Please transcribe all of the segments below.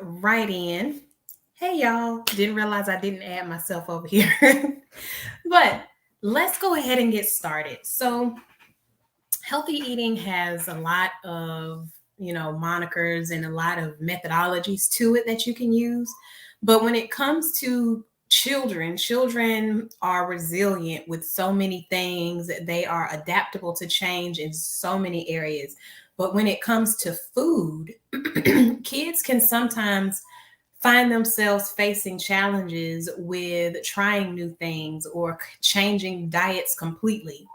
Right in. Hey y'all, didn't realize I didn't add myself over here. But let's go ahead and get started. So, healthy eating has a lot of, monikers and a lot of methodologies to it that you can use. But when it comes to children are resilient with so many things. They are adaptable to change in so many areas. But when it comes to food, kids can sometimes find themselves facing challenges with trying new things or changing diets completely.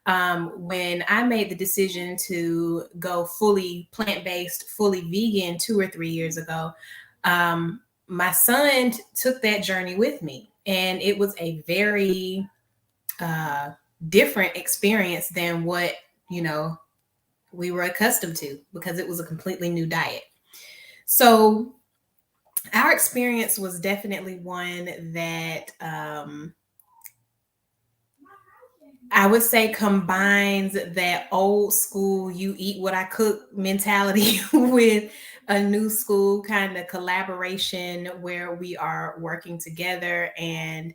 When I made the decision to go fully plant based, fully vegan 2 or 3 years ago, my son took that journey with me. And it was a very uh, different experience than what, you know, we were accustomed to because it was a completely new diet. So, our experience was definitely one that I would say combines that old school, you eat what I cook mentality with a new school kind of collaboration where we are working together and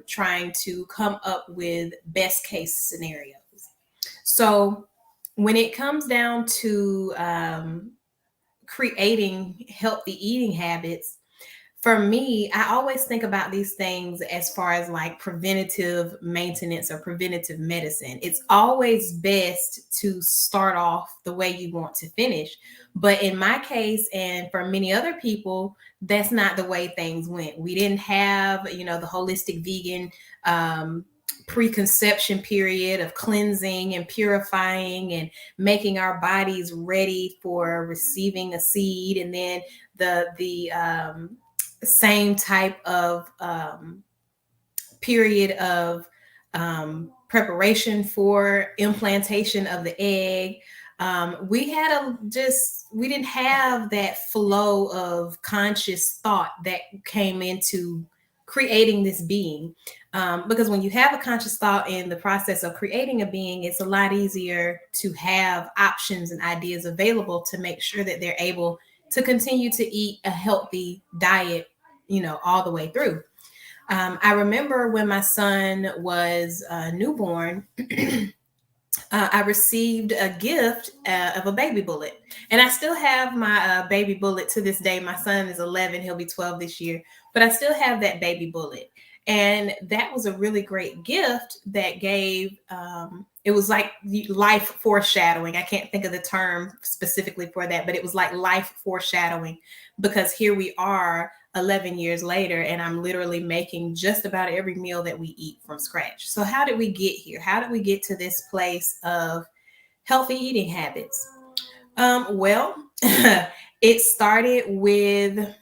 trying to come up with best case scenarios. So, when it comes down to creating healthy eating habits, for me, I always think about these things as far as like preventative maintenance or preventative medicine. It's always best to start off the way you want to finish. But in my case, and for many other people, that's not the way things went. We didn't have, the holistic vegan preconception period of cleansing and purifying and making our bodies ready for receiving a seed, and then the same type of period of preparation for implantation of the egg. We didn't have that flow of conscious thought that came into creating this being. Because when you have a conscious thought in the process of creating a being, it's a lot easier to have options and ideas available to make sure that they're able to continue to eat a healthy diet, all the way through. I remember when my son was newborn, I received a gift of a baby bullet. And I still have my baby bullet to this day. My son is 11, he'll be 12 this year, but I still have that baby bullet. And that was a really great gift that gave, it was like life foreshadowing. I can't think of the term specifically for that, but it was like life foreshadowing because here we are 11 years later, and I'm literally making just about every meal that we eat from scratch. So, how did we get here? How did we get to this place of healthy eating habits? Well, it started with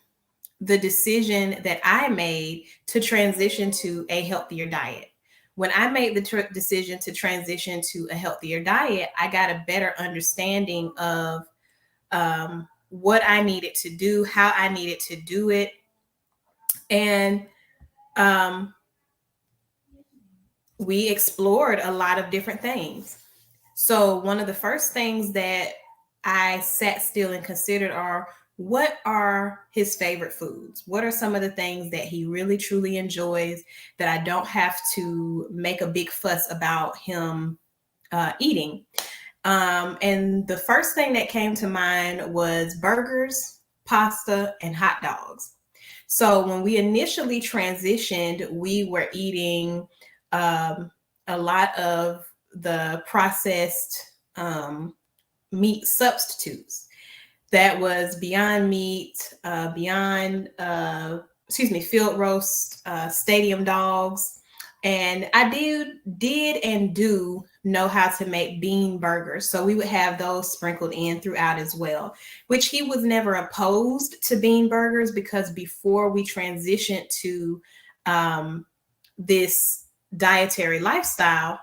the decision that I made to transition to a healthier diet. When I made the decision to transition to a healthier diet, I got a better understanding of what I needed to do, how I needed to do it, and um, we explored a lot of different things. So, one of the first things that I sat still and considered are what are his favorite foods? What are some of the things that he really truly enjoys that I don't have to make a big fuss about him eating? And the first thing that came to mind was burgers, pasta, and hot dogs. So when we initially transitioned, we were eating um, a lot of the processed meat substitutes. That was Beyond Meat, Field Roast, Stadium Dogs, and I did and do know how to make bean burgers. So we would have those sprinkled in throughout as well, which he was never opposed to bean burgers, because before we transitioned to this dietary lifestyle,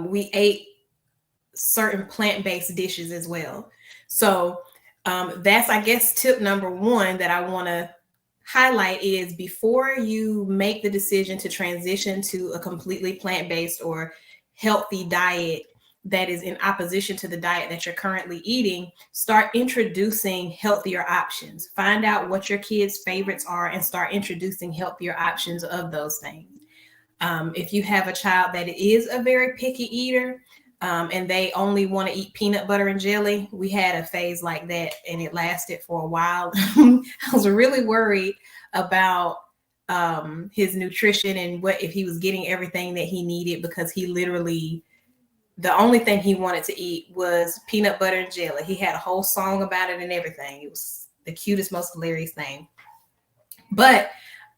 we ate certain plant-based dishes as well. So that's, I guess, tip number one that I want to highlight is, before you make the decision to transition to a completely plant-based or healthy diet that is in opposition to the diet that you're currently eating, start introducing healthier options. Find out what your kids' favorites are and start introducing healthier options of those things. If you have a child that is a very picky eater, and they only want to eat peanut butter and jelly, we had a phase like that, and it lasted for a while. I was really worried about his nutrition and what if he was getting everything that he needed, because he literally, the only thing he wanted to eat was peanut butter and jelly. He had a whole song about it and everything. It was the cutest, most hilarious thing. But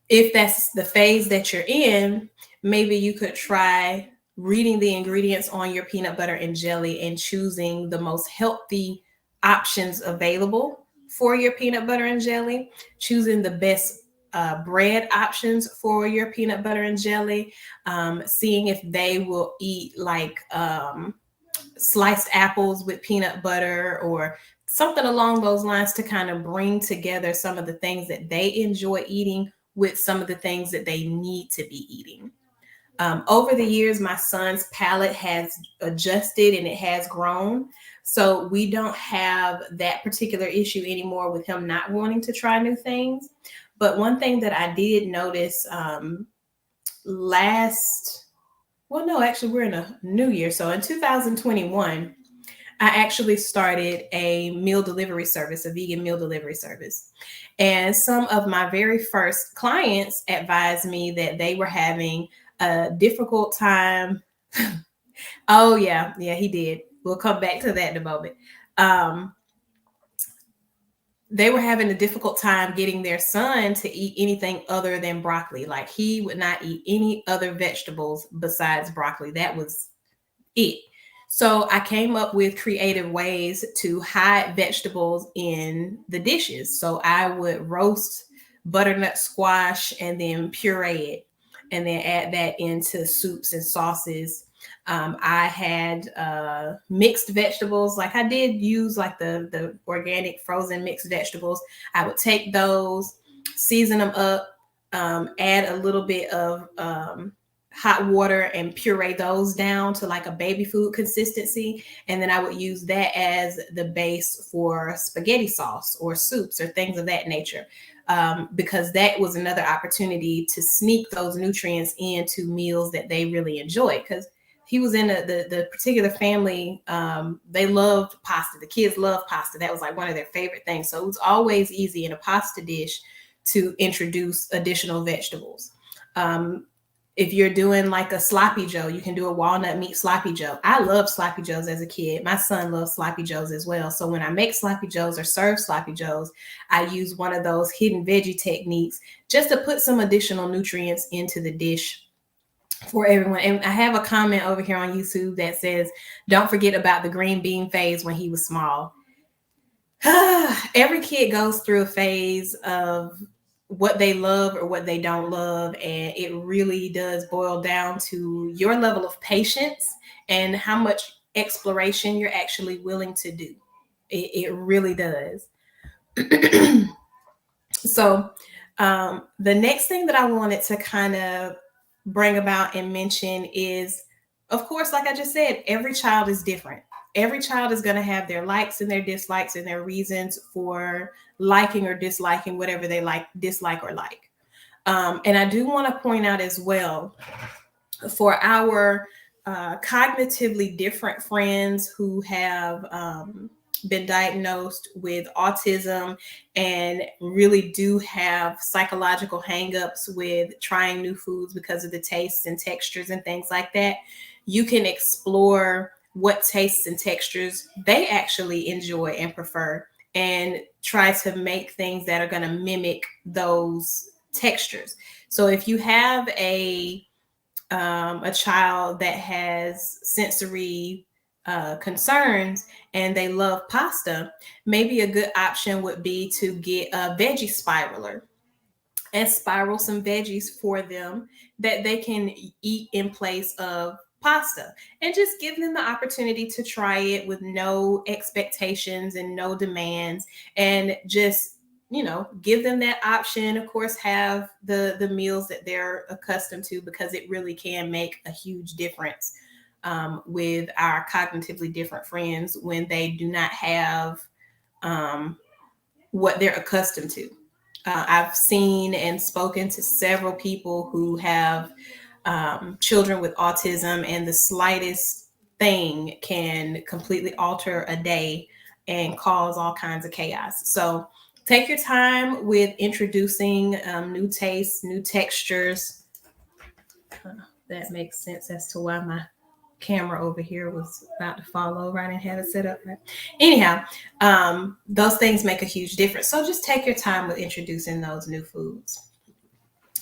if that's the phase that you're in, maybe you could try reading the ingredients on your peanut butter and jelly and choosing the most healthy options available for your peanut butter and jelly, choosing the best bread options for your peanut butter and jelly, seeing if they will eat like sliced apples with peanut butter or something along those lines, to kind of bring together some of the things that they enjoy eating with some of the things that they need to be eating. Over the years, my son's palate has adjusted and it has grown. So we don't have that particular issue anymore with him not wanting to try new things. But one thing that I did notice we're in a new year. So in 2021, I actually started a meal delivery service, a vegan meal delivery service. And some of my very first clients advised me that they were having a difficult time. Oh, yeah, he did. We'll come back to that in a moment. They were having a difficult time getting their son to eat anything other than broccoli. Like, he would not eat any other vegetables besides broccoli. That was it. So I came up with creative ways to hide vegetables in the dishes. So I would roast butternut squash and then puree it, and then add that into soups and sauces. I had mixed vegetables. Like, I did use like the organic frozen mixed vegetables. I would take those, season them up, add a little bit of hot water and puree those down to like a baby food consistency. And then I would use that as the base for spaghetti sauce or soups or things of that nature. Because that was another opportunity to sneak those nutrients into meals that they really enjoy. Because he was in the particular family, they loved pasta. The kids loved pasta. That was like one of their favorite things. So it was always easy in a pasta dish to introduce additional vegetables. If you're doing like a sloppy joe, you can do a walnut meat sloppy joe. I loved sloppy joes as a kid. My son loves sloppy joes as well. So when I make sloppy joes or serve sloppy joes, I use one of those hidden veggie techniques just to put some additional nutrients into the dish for everyone. And I have a comment over here on YouTube that says, don't forget about the green bean phase when he was small. Every kid goes through a phase of what they love or what they don't love. And it really does boil down to your level of patience and how much exploration you're actually willing to do. It really does. So the next thing that I wanted to kind of bring about and mention is, of course, like I just said, every child is different. Every child is going to have their likes and their dislikes and their reasons for liking or disliking whatever they like, dislike, or like. And I do want to point out as well, for our cognitively different friends who have been diagnosed with autism and really do have psychological hangups with trying new foods because of the tastes and textures and things like that, you can explore what tastes and textures they actually enjoy and prefer, and try to make things that are going to mimic those textures. So if you have a child that has sensory concerns and they love pasta, maybe a good option would be to get a veggie spiraler and spiral some veggies for them that they can eat in place of pasta, and just give them the opportunity to try it with no expectations and no demands, and just give them that option. Of course, have the meals that they're accustomed to, because it really can make a huge difference with our cognitively different friends when they do not have what they're accustomed to. I've seen and spoken to several people who have children with autism, and the slightest thing can completely alter a day and cause all kinds of chaos. So take your time with introducing new tastes, new textures. That makes sense as to why my camera over here was about to fall over. I didn't have it set up right. Anyhow, those things make a huge difference. So just take your time with introducing those new foods.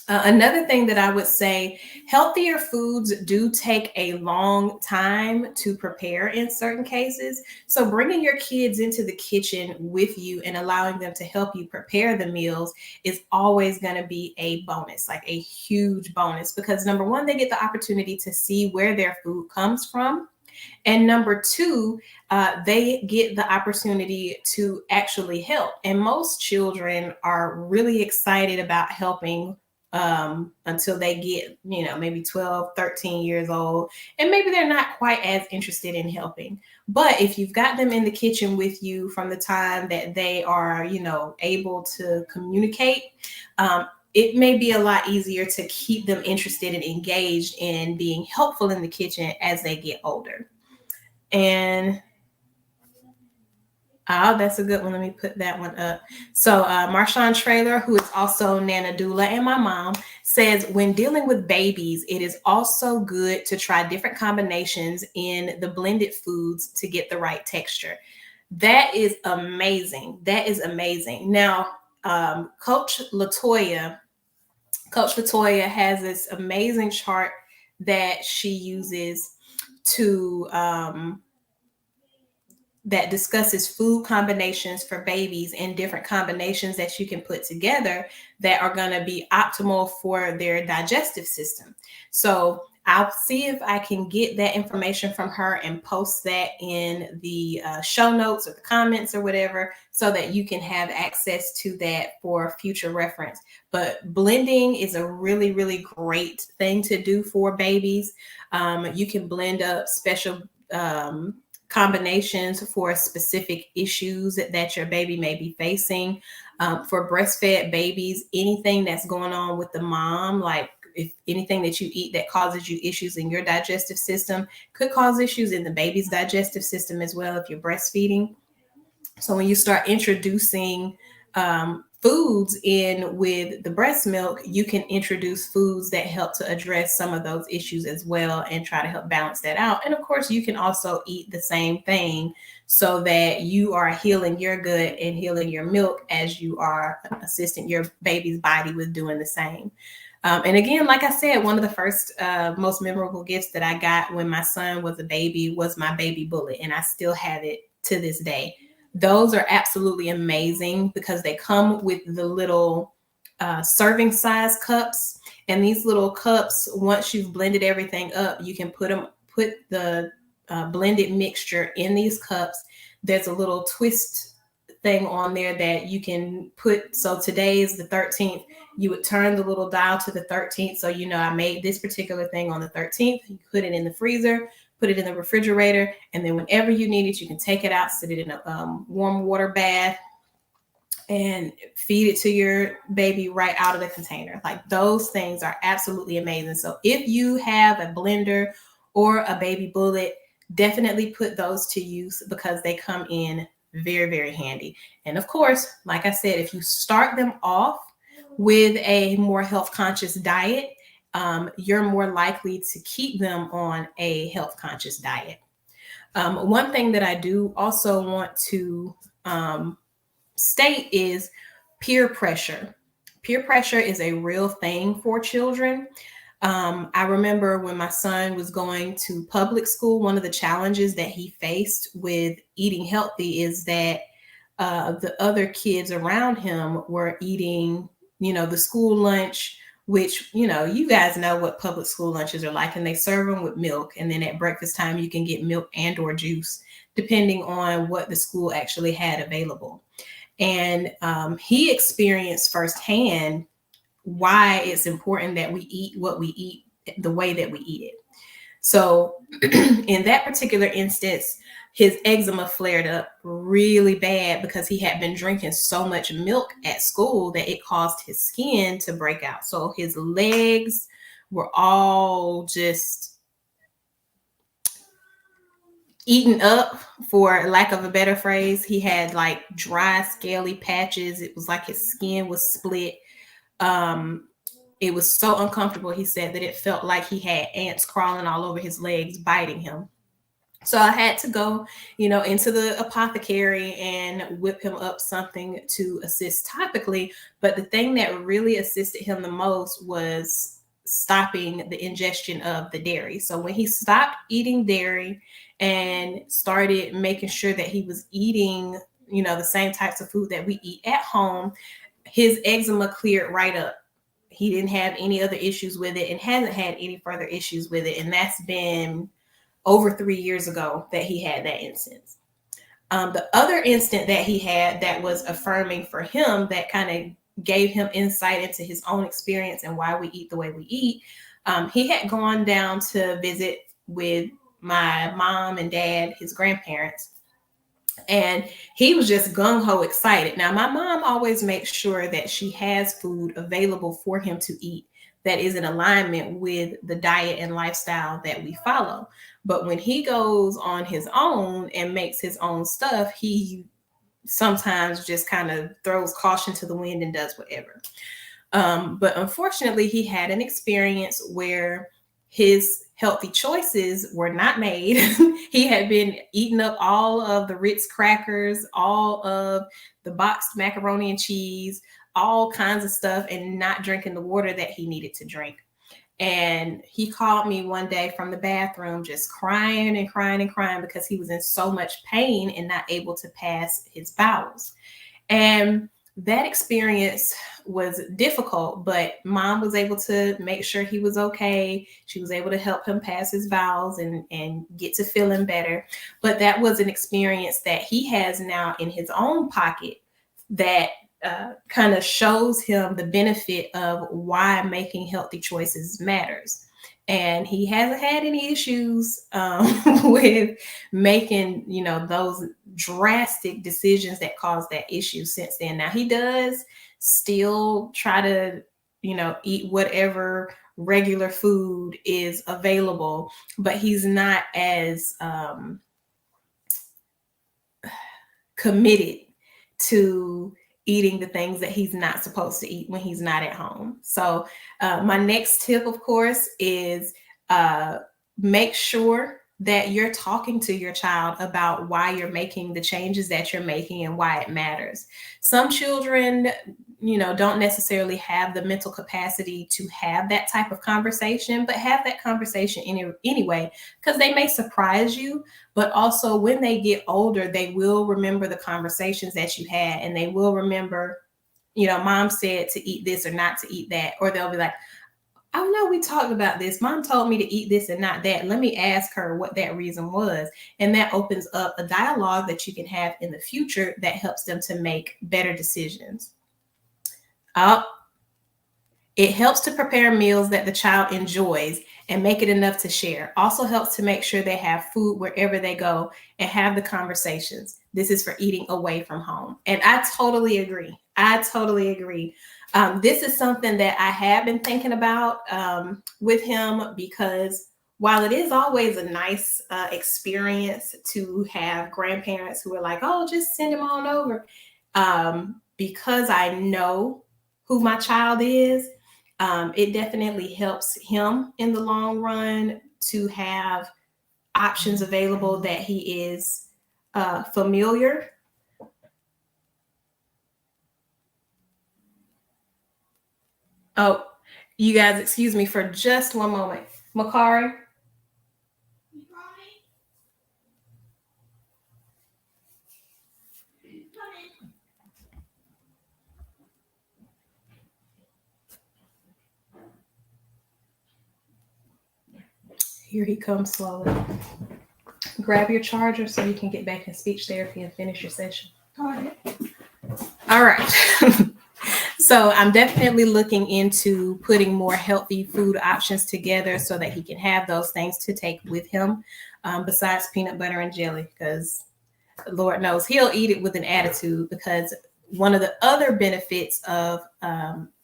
Another thing that I would say, healthier foods do take a long time to prepare in certain cases. So bringing your kids into the kitchen with you and allowing them to help you prepare the meals is always going to be a bonus, like a huge bonus, because number one, they get the opportunity to see where their food comes from. And number two, they get the opportunity to actually help. And most children are really excited about helping until they get, maybe 12, 13 years old. And maybe they're not quite as interested in helping. But if you've got them in the kitchen with you from the time that they are, able to communicate, it may be a lot easier to keep them interested and engaged in being helpful in the kitchen as they get older. And that's a good one. Let me put that one up. So Marshawn Trailer, who is also Nana Doula and my mom, says when dealing with babies, it is also good to try different combinations in the blended foods to get the right texture. That is amazing. That is amazing. Now, Coach Latoya has this amazing chart that she uses to that discusses food combinations for babies and different combinations that you can put together that are going to be optimal for their digestive system. So I'll see if I can get that information from her and post that in the show notes or the comments or whatever, so that you can have access to that for future reference. But blending is a really, really great thing to do for babies. You can blend up special combinations for specific issues that your baby may be facing. For breastfed babies, anything that's going on with the mom, like if anything that you eat that causes you issues in your digestive system, could cause issues in the baby's digestive system as well if you're breastfeeding. So when you start introducing foods in with the breast milk, you can introduce foods that help to address some of those issues as well and try to help balance that out. And of course, you can also eat the same thing so that you are healing your gut and healing your milk as you are assisting your baby's body with doing the same. And again, like I said, one of the first most memorable gifts that I got when my son was a baby was my baby bullet, and I still have it to this day. Those are absolutely amazing because they come with the little serving size cups. And these little cups, once you've blended everything up, you can put the blended mixture in these cups. There's a little twist thing on there that you can put. So today is the 13th. You would turn the little dial to the 13th. So, I made this particular thing on the 13th. You put it in the freezer, put it in the refrigerator, and then whenever you need it, you can take it out, sit it in a warm water bath, and feed it to your baby right out of the container. Like, those things are absolutely amazing. So if you have a blender or a baby bullet, definitely put those to use because they come in very, very handy. And of course, like I said, if you start them off with a more health conscious diet, you're more likely to keep them on a health conscious diet. One thing that I do also want to state is peer pressure. Peer pressure is a real thing for children. I remember when my son was going to public school, one of the challenges that he faced with eating healthy is that the other kids around him were eating, the school lunch, which, you guys know what public school lunches are like, and they serve them with milk. And then at breakfast time, you can get milk and or juice, depending on what the school actually had available. And he experienced firsthand why it's important that we eat what we eat the way that we eat it. So in that particular instance, his eczema flared up really bad because he had been drinking so much milk at school that it caused his skin to break out. So his legs were all just eaten up, for lack of a better phrase. He had like dry, scaly patches. It was like his skin was split. It was so uncomfortable, he said, that it felt like he had ants crawling all over his legs, biting him. So I had to go, into the apothecary and whip him up something to assist topically. But the thing that really assisted him the most was stopping the ingestion of the dairy. So when he stopped eating dairy and started making sure that he was eating, the same types of food that we eat at home, his eczema cleared right up. He didn't have any other issues with it and hasn't had any further issues with it. And that's been over 3 years ago that he had that instance. The other instant that he had that was affirming for him, that kind of gave him insight into his own experience and why we eat the way we eat. He had gone down to visit with my mom and dad, his grandparents, and he was just gung-ho excited. Now, my mom always makes sure that she has food available for him to eat that is in alignment with the diet and lifestyle that we follow. But when he goes on his own and makes his own stuff, he sometimes just kind of throws caution to the wind and does whatever. But unfortunately, he had an experience where his healthy choices were not made. He had been eating up all of the Ritz crackers, all of the boxed macaroni and cheese, all kinds of stuff, and not drinking the water that he needed to drink. And he called me one day from the bathroom just crying and crying and crying because he was in so much pain and not able to pass his bowels. And that experience was difficult, but mom was able to make sure he was okay. She was able to help him pass his bowels and get to feeling better. But that was an experience that he has now in his own pocket that kind of shows him the benefit of why making healthy choices matters. And he hasn't had any issues with making, those drastic decisions that caused that issue since then. Now, he does still try to, eat whatever regular food is available, but he's not as committed to eating the things that he's not supposed to eat when he's not at home. So my next tip, of course, is make sure that you're talking to your child about why you're making the changes that you're making and why it matters. Some children, don't necessarily have the mental capacity to have that type of conversation, but have that conversation anyway, because they may surprise you. But also when they get older, they will remember the conversations that you had, and they will remember, mom said to eat this or not to eat that. Or they'll be like, oh no, we talked about this. Mom told me to eat this and not that. Let me ask her what that reason was. And that opens up a dialogue that you can have in the future that helps them to make better decisions. It helps to prepare meals that the child enjoys and make it enough to share. Also helps to make sure they have food wherever they go and have the conversations. This is for eating away from home. And I totally agree. This is something that I have been thinking about with him, because while it is always a nice experience to have grandparents who are like, oh, just send him on over, because I know who my child is, it definitely helps him in the long run to have options available that he is familiar Oh, you guys, excuse me for just one moment. Makari, here he comes slowly. Grab your charger so you can get back in speech therapy and finish your session. All right. So I'm definitely looking into putting more healthy food options together so that he can have those things to take with him, besides peanut butter and jelly, because Lord knows he'll eat it with an attitude. Because one of the other benefits of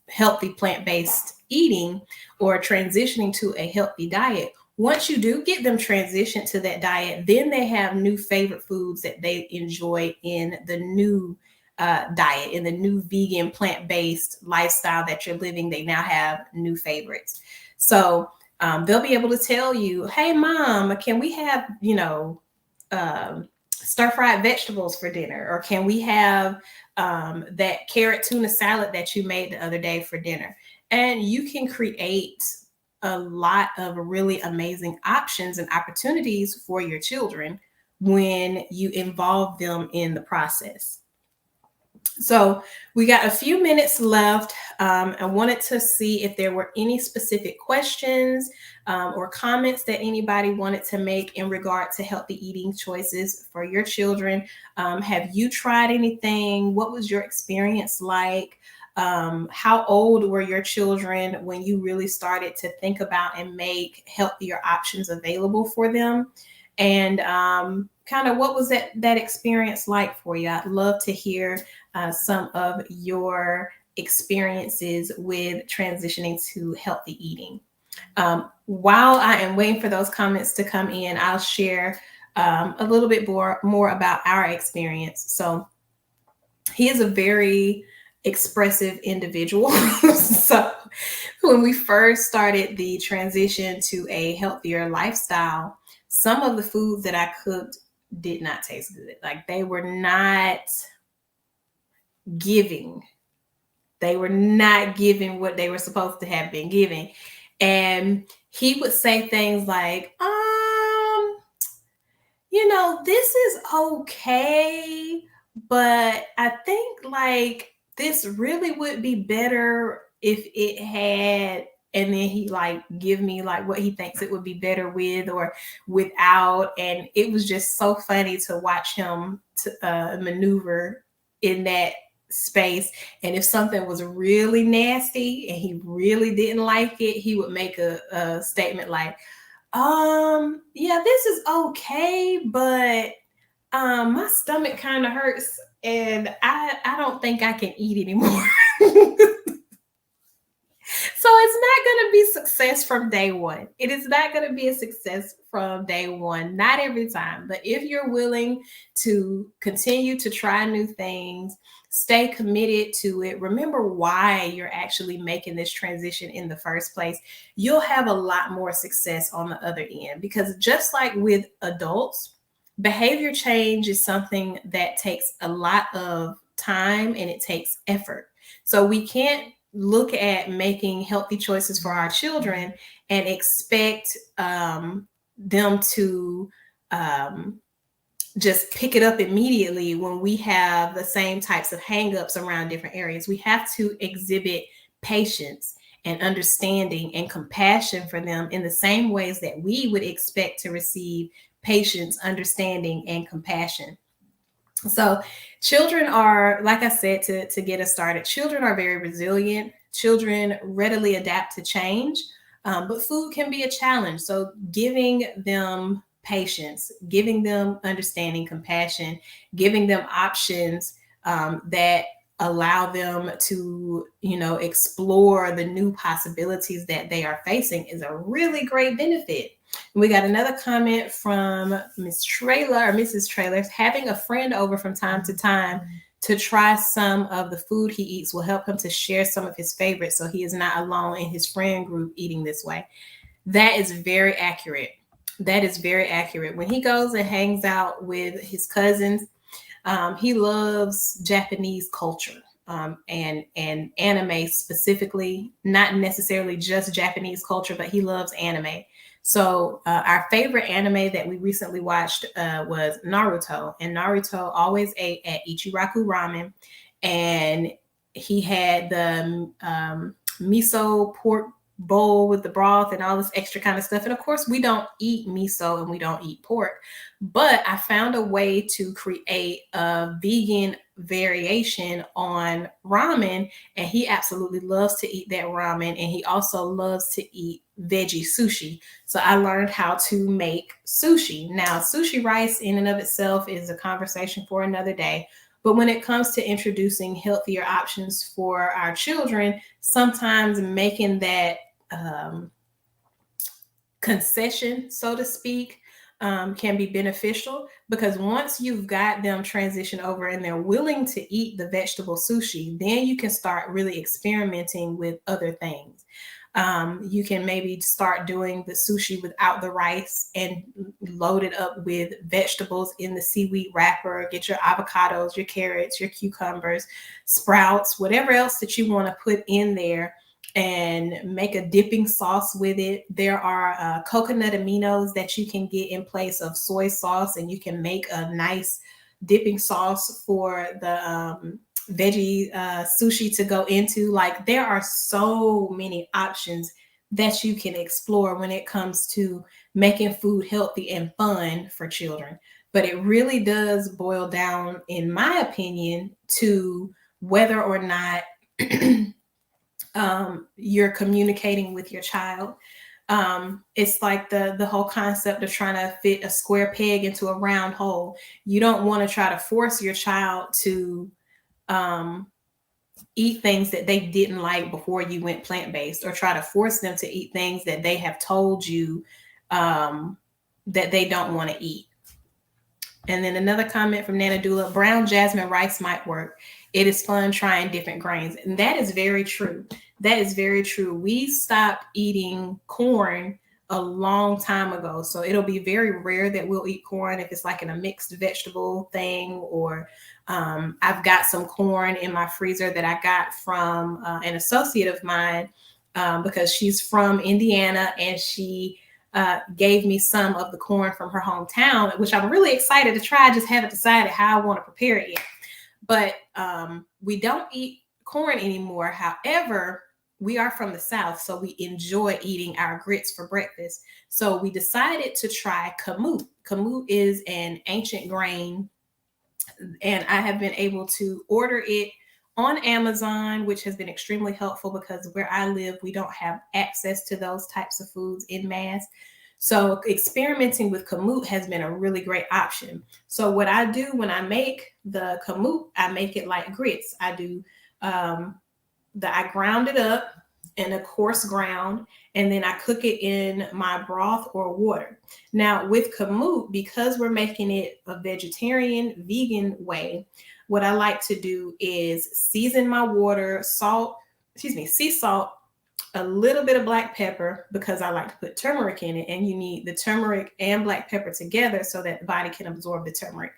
healthy plant-based eating or transitioning to a healthy diet, once you do get them transitioned to that diet, then they have new favorite foods that they enjoy in the new diet, in the new vegan plant-based lifestyle that you're living. They now have new favorites. So they'll be able to tell you, hey mom, can we have, stir fried vegetables for dinner? Or can we have that carrot tuna salad that you made the other day for dinner? And you can create a lot of really amazing options and opportunities for your children when you involve them in the process. So we got a few minutes left. I wanted to see if there were any specific questions or comments that anybody wanted to make in regard to healthy eating choices for your children. Have you tried anything? What was your experience like? How old were your children when you really started to think about and make healthier options available for them? And kind of what was that experience like for you? I'd love to hear some of your experiences with transitioning to healthy eating. While I am waiting for those comments to come in, I'll share a little bit more about our experience. So he is a very expressive individual. So when we first started the transition to a healthier lifestyle, some of the foods that I cooked did not taste good. Like they were not giving. They were not giving what they were supposed to have been giving. And he would say things like, this is okay, but I think like this really would be better if it had, and then he like give me like what he thinks it would be better with or without. And it was just so funny to watch him maneuver in that space. And if something was really nasty and he really didn't like it, he would make a statement like, yeah, this is okay, but my stomach kind of hurts and I don't think I can eat anymore. So it's not going to be success from day one. It is not going to be a success from day one. Not every time. But if you're willing to continue to try new things, stay committed to it, remember why you're actually making this transition in the first place, you'll have a lot more success on the other end. Because just like with adults, behavior change is something that takes a lot of time and it takes effort. So we can't look at making healthy choices for our children and expect them to just pick it up immediately when we have the same types of hangups around different areas. We have to exhibit patience and understanding and compassion for them in the same ways that we would expect to receive patience, understanding, and compassion. So children are, like I said, to get us started, children are very resilient. Children readily adapt to change, but food can be a challenge. So giving them patience, giving them understanding, compassion, giving them options that allow them to, explore the new possibilities that they are facing is a really great benefit. We got another comment from Miss Trailer or Mrs. Trailer. Having a friend over from time to time to try some of the food he eats will help him to share some of his favorites so he is not alone in his friend group eating this way. That is very accurate. That is very accurate. When he goes and hangs out with his cousins, he loves Japanese culture. and anime specifically, not necessarily just Japanese culture, but he loves anime. So our favorite anime that we recently watched was Naruto, and Naruto always ate at Ichiraku Ramen, and he had the miso pork bowl with the broth and all this extra kind of stuff. And of course, we don't eat miso and we don't eat pork, but I found a way to create a vegan variation on ramen, and he absolutely loves to eat that ramen, and he also loves to eat veggie sushi. So I learned how to make sushi. Now, sushi rice in and of itself is a conversation for another day. But when it comes to introducing healthier options for our children, sometimes making that concession, so to speak, can be beneficial, because once you've got them transition over and they're willing to eat the vegetable sushi, then you can start really experimenting with other things. You can maybe start doing the sushi without the rice and load it up with vegetables in the seaweed wrapper. Get your avocados, your carrots, your cucumbers, sprouts, whatever else that you want to put in there, and make a dipping sauce with it. There are coconut aminos that you can get in place of soy sauce, and you can make a nice dipping sauce for the veggie sushi to go into. Like, there are so many options that you can explore when it comes to making food healthy and fun for children. But it really does boil down, in my opinion, to whether or not you're communicating with your child. It's like the whole concept of trying to fit a square peg into a round hole. You don't want to try to force your child to eat things that they didn't like before you went plant-based, or try to force them to eat things that they have told you that they don't want to eat. And then another comment from Nana Dula: brown jasmine rice might work. It is fun trying different grains. And that is very true. That is very true. We stopped eating corn a long time ago. So it'll be very rare that we'll eat corn if it's like in a mixed vegetable thing, or I've got some corn in my freezer that I got from an associate of mine, because she's from Indiana, and she gave me some of the corn from her hometown, which I'm really excited to try. I just haven't decided how I want to prepare it yet. But we don't eat corn anymore. However, we are from the South, so we enjoy eating our grits for breakfast. So we decided to try kamut. Kamut is an ancient grain, and I have been able to order it on Amazon, which has been extremely helpful, because where I live, we don't have access to those types of foods in mass. So experimenting with kamut has been a really great option. So what I do when I make the kamut, I make it like grits. I do I ground it up in a coarse ground, and then I cook it in my broth or water. Now with kamut, because we're making it a vegetarian, vegan way, what I like to do is season my water, sea salt, a little bit of black pepper, because I like to put turmeric in it, and you need the turmeric and black pepper together so that the body can absorb the turmeric.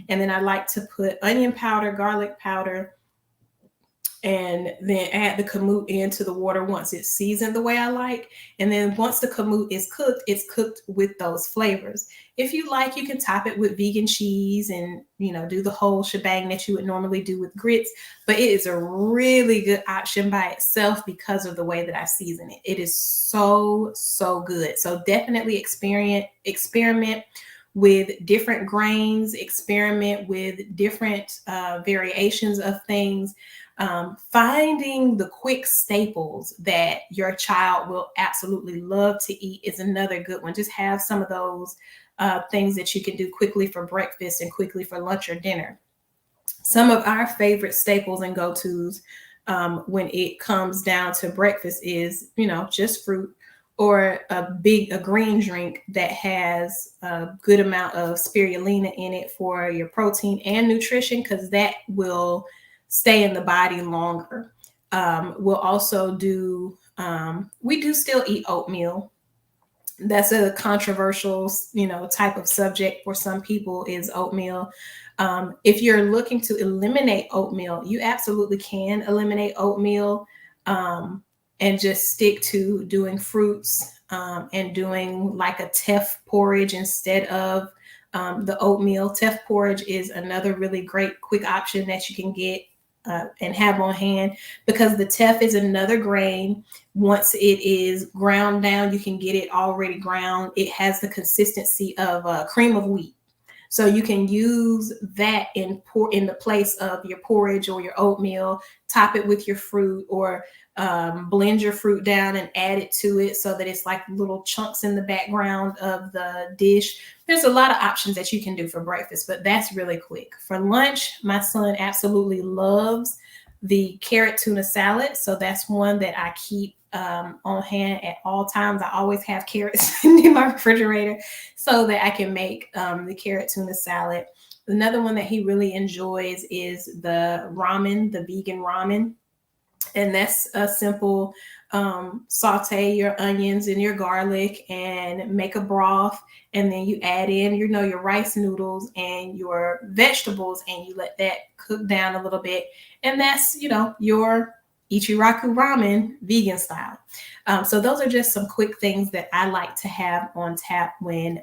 And then I like to put onion powder, garlic powder, and then add the kamut into the water once it's seasoned the way I like. And then once the kamut is cooked, it's cooked with those flavors. If you like, you can top it with vegan cheese and, do the whole shebang that you would normally do with grits. But it is a really good option by itself because of the way that I season it. It is so, so good. So definitely experiment with different grains, experiment with different variations of things. Finding the quick staples that your child will absolutely love to eat is another good one. Just have some of those things that you can do quickly for breakfast and quickly for lunch or dinner. Some of our favorite staples and go-tos when it comes down to breakfast is, just fruit, or a green drink that has a good amount of spirulina in it for your protein and nutrition, because that will stay in the body longer. We'll also do, we do still eat oatmeal. That's a controversial, type of subject for some people, is oatmeal. If you're looking to eliminate oatmeal, you absolutely can eliminate oatmeal, and just stick to doing fruits, and doing like a teff porridge instead of the oatmeal. Teff porridge is another really great quick option that you can get and have on hand, because the teff is another grain. Once it is ground down, you can get it already ground. It has the consistency of cream of wheat. So you can use that in the place of your porridge or your oatmeal. Top it with your fruit, or blend your fruit down and add it to it so that it's like little chunks in the background of the dish. There's a lot of options that you can do for breakfast, but that's really quick. For lunch, my son absolutely loves the carrot tuna salad. So that's one that I keep on hand at all times. I always have carrots in my refrigerator so that I can make the carrot tuna salad. Another one that he really enjoys is the ramen, the vegan ramen. And that's a simple saute your onions and your garlic and make a broth, and then you add in your rice noodles and your vegetables, and you let that cook down a little bit, and that's your ichiraku ramen vegan style. So those are just some quick things that I like to have on tap when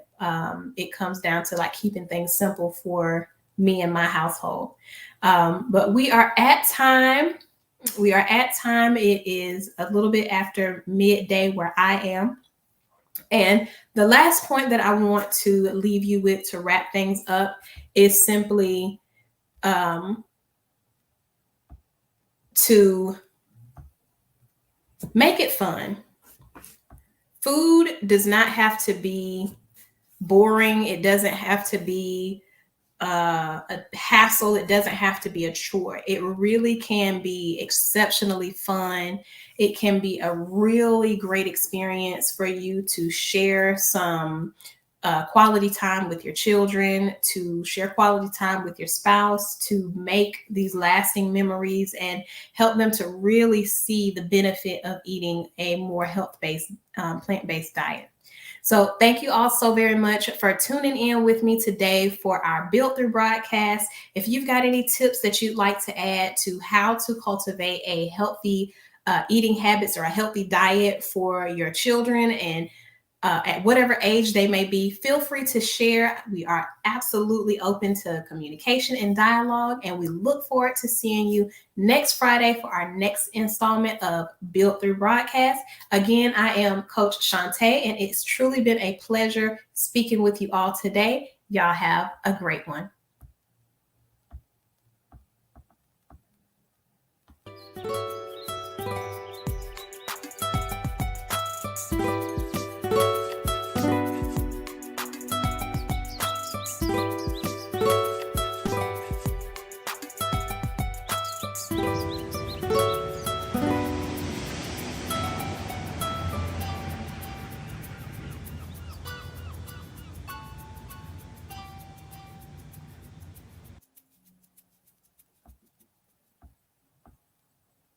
it comes down to like keeping things simple for me and my household. But we are at time. It is a little bit after midday where I am. And the last point that I want to leave you with to wrap things up is simply to make it fun. Food does not have to be boring. It doesn't have to be a hassle. It doesn't have to be a chore. It really can be exceptionally fun. It can be a really great experience for you to share some quality time with your children, to share quality time with your spouse, to make these lasting memories and help them to really see the benefit of eating a more health-based, plant-based diet. So thank you all so very much for tuning in with me today for our Built Through broadcast. If you've got any tips that you'd like to add to how to cultivate a healthy eating habits or a healthy diet for your children, and at whatever age they may be, feel free to share. We are absolutely open to communication and dialogue, and we look forward to seeing you next Friday for our next installment of Built Through broadcast. Again, I am Coach Shantae, and it's truly been a pleasure speaking with you all today. Y'all have a great one.